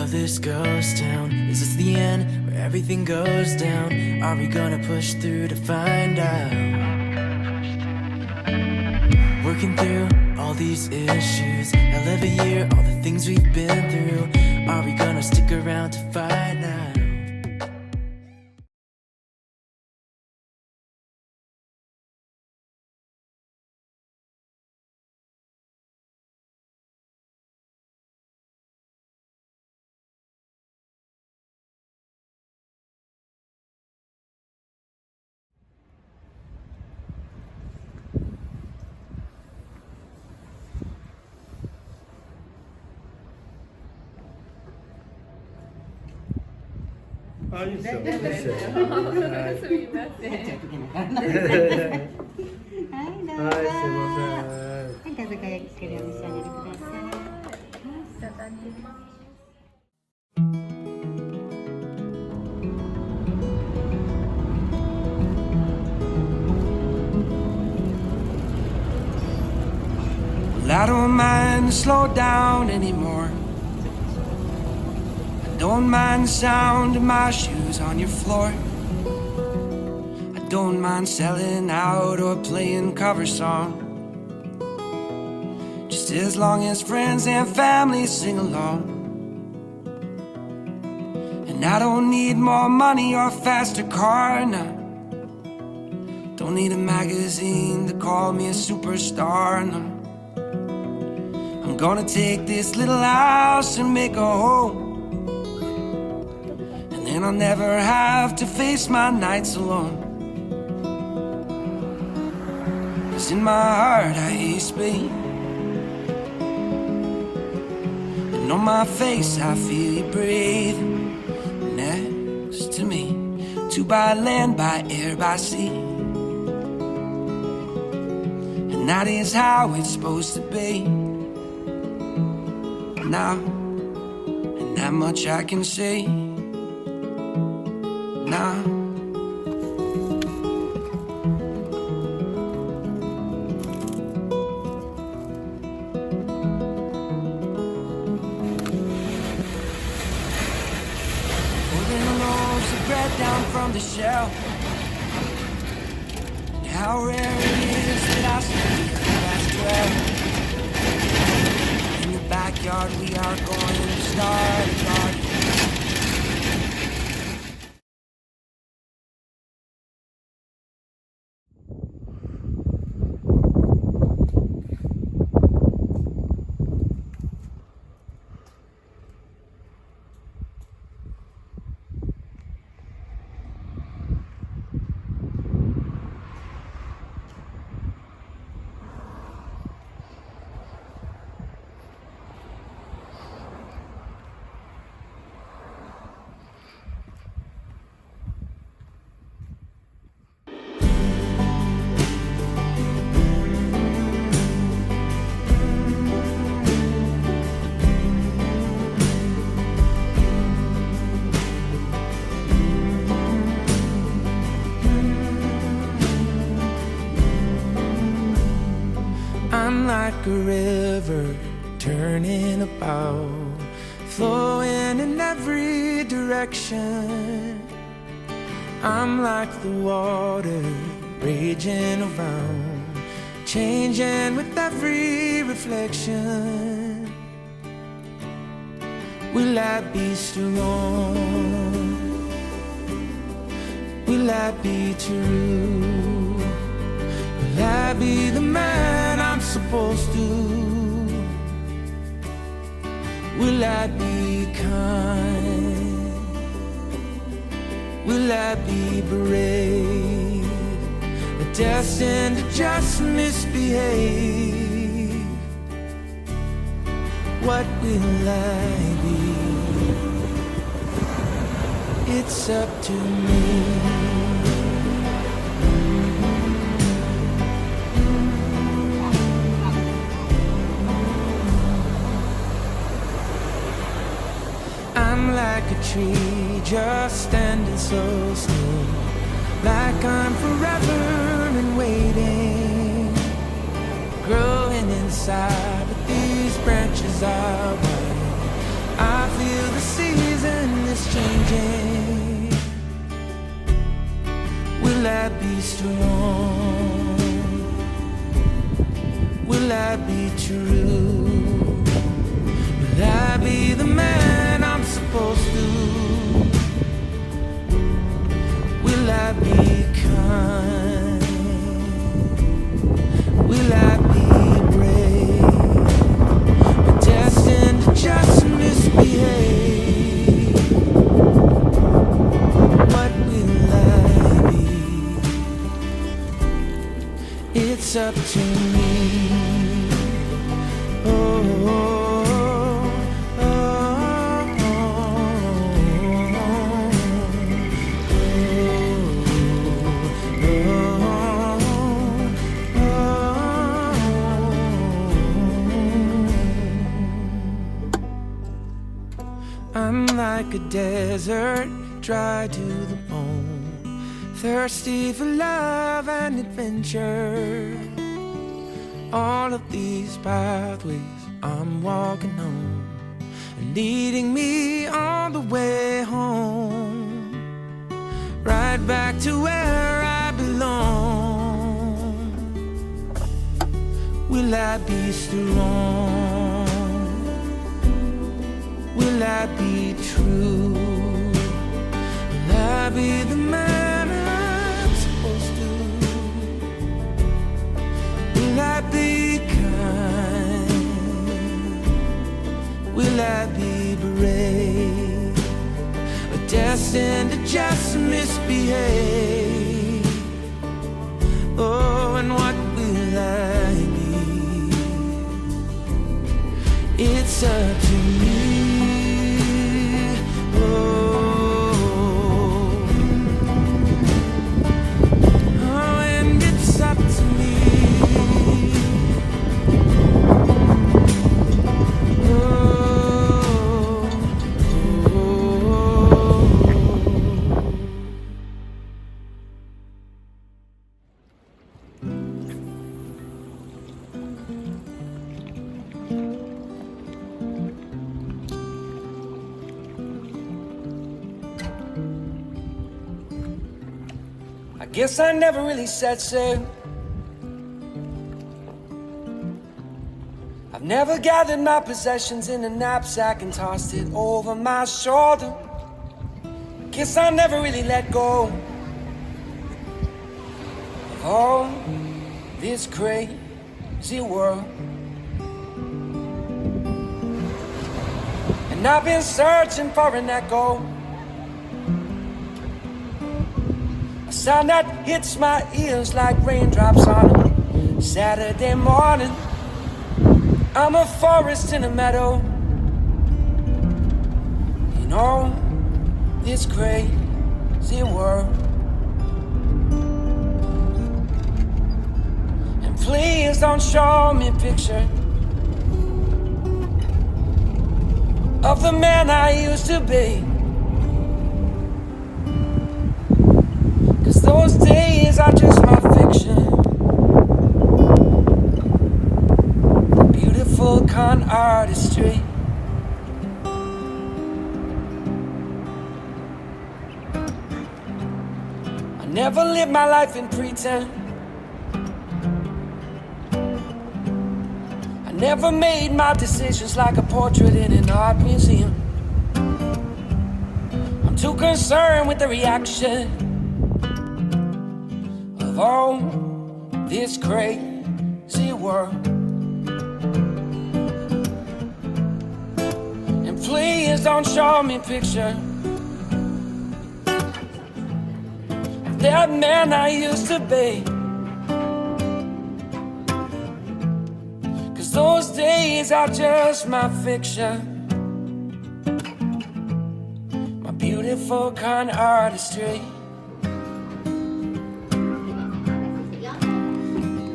of this ghost town? Is this the end where everything goes down? Are we gonna push through to find out? Working through all these issues, hell of a year, all the things we've been through. Are we gonna stick around to find out? Ah, isso. すみません。はい、すいません。はい、どうぞごゆっくりお召し上がりください。いただきます。Well, I don't mind to slow down anymore. I don't mind the sound of my shoes on your floor. I don't mind selling out or playing cover song, just as long as friends and family sing along. And I don't need more money or a faster car now. Don't need a magazine to call me a superstar, no. I'm gonna take this little house and make a home, and then I'll never have to face my nights alone. 'Cause in my heart I hear speed, and on my face I feel you breathe next to me. Two by land, by air, by sea, and that is how it's supposed to be. Now, and that much I can say now. Pulling loaves of bread down from the shelf, and how rare it is that I see past 12. Backyard, we are going to start a garden. I'm like a river turning about, flowing in every direction. I'm like the water raging around, changing with every reflection. Will I be strong? Will I be true? Will I be the man I'm supposed to? Will I be kind? Will I be brave? Or destined to just misbehave? What will I be? It's up to me. I'm like a tree just standing so still, like I'm forever in waiting, growing inside, but these branches are wide. I feel the sea I be strong? Will I be true? Will I be the man I'm supposed to? Will I be kind? Will I be brave? But destined to just misbehave. What will I be? It's up to me. Oh, oh, oh, I'm like a desert, dry to the bone, thirsty for love and adventure. All of these pathways I'm walking on, leading me on the way home, right back to where I belong. Will I be strong? Will I be true? Will I be the man I'm supposed to? Will I be kind? Will I be brave? Or destined to just misbehave? Oh, and what will I be? It's up to me. I guess I never really said so. I've never gathered my possessions in a knapsack and tossed it over my shoulder. Guess I never really let go of all this crazy world. And I've been searching for an echo, a sound that hits my ears like raindrops on a Saturday morning. I'm a forest in a meadow in all this crazy world. And please don't show me a picture of the man I used to be, 'cause those days are just my fiction. Beautiful con artistry. I never lived my life in pretend. I never made my decisions like a portrait in an art museum. I'm too concerned with the reaction of all this crazy world. And please don't show me a picture of that man I used to be, 'cause those days are just my fiction. My beautiful con artistry.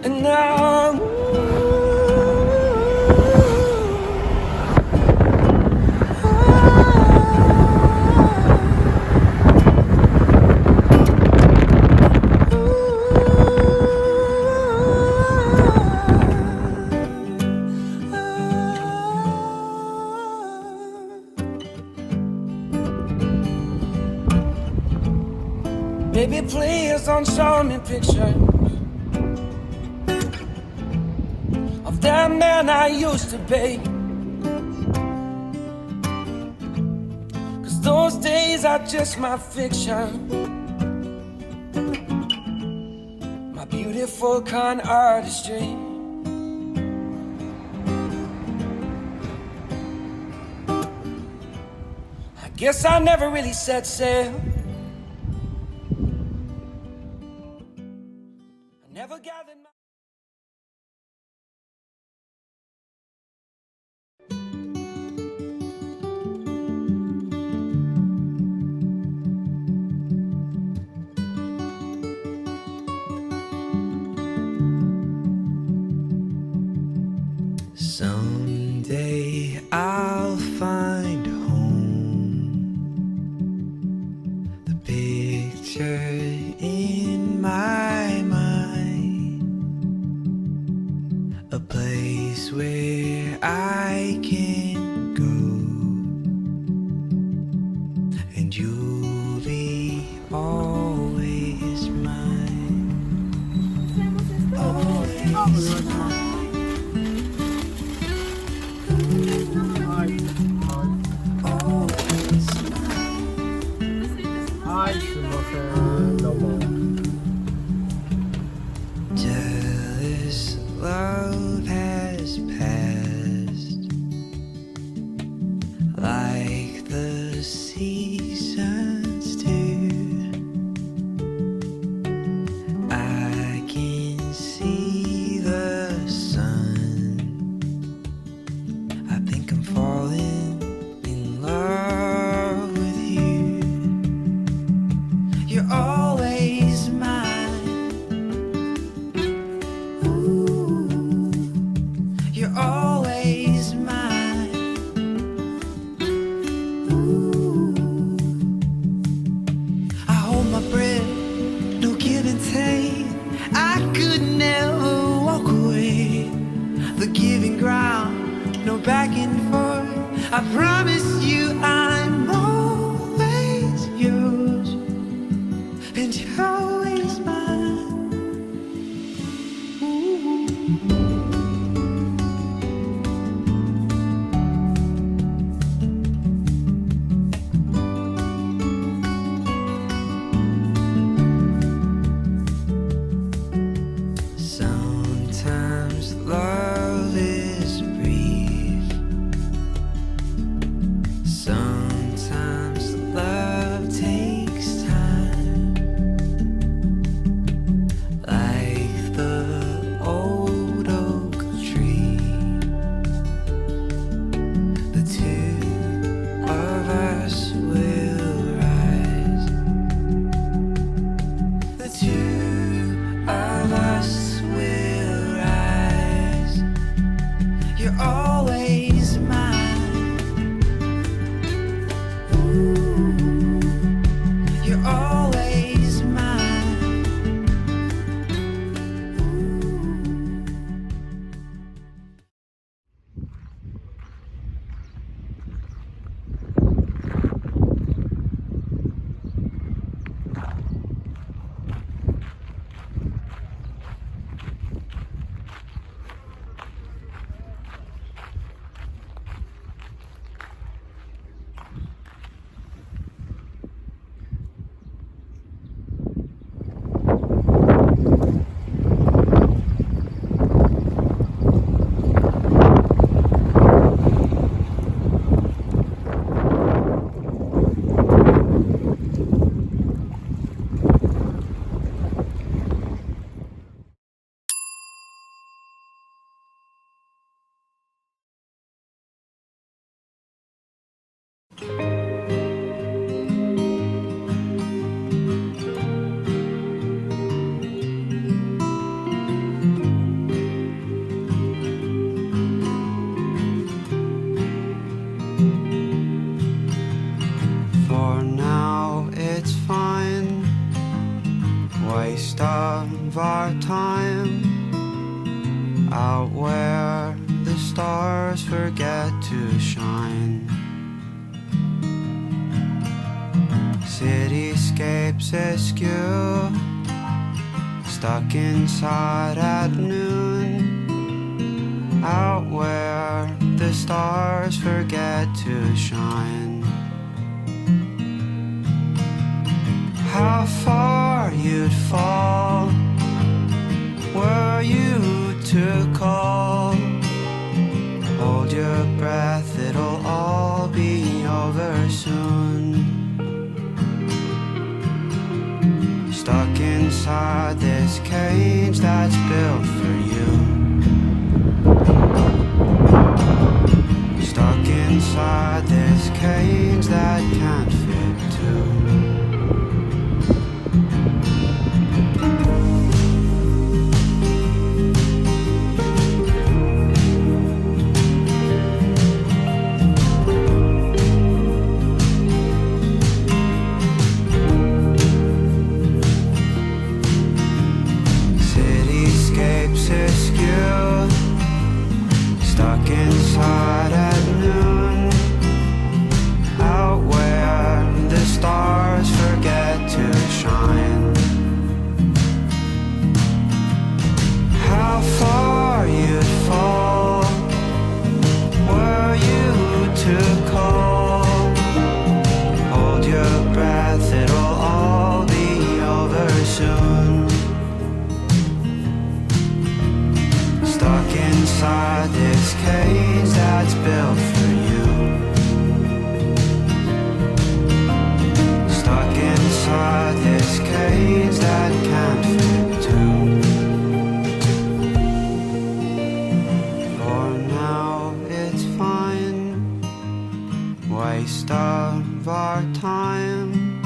And now Maybe please don't show me pictures of that man I used to be, 'cause those days are just my fiction, my beautiful con artistry. I guess I never really set sail, I never gathered my someday I'll find home, the picture in my mind, a place where I can go, and you'll be always mine, always mine. はい、すいません、どうも。Jealous love has passed like the seasons do. I can see the sun. I think I'm falling in love with you. You're always mine. Ooh, you're always mine. Ooh, I hold my breath, no give and take. I could never walk away. The giving ground, no back and forth. I promise you I'm always yours, and you're always mine. Ooh. Sometimes love is brief, sometimes love takes time, like the old oak tree. The two of us will rise, the two of us will rise. You're always mine. Ooh, you're always mine. Ooh. For now it's fine, waste of our time out where the stars forget to shine. City Cityscapes askew, stuck inside at noon, out where the stars forget to shine. How far you'd fall were you to call. Hold your breath, it'll all be over soon. Stuck inside this cage that's built for you. Stuck inside this cage that can't fit two. Stuck inside at noon, out where the stars forget to shine. How far you'd fall were you to call. Hold your breath, it'll all be over soon. Stuck inside this cage that's built for you. Stuck inside this cage that can't fit two. For now it's fine, waste of our time,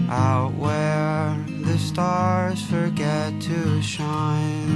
out where the stars forget to shine.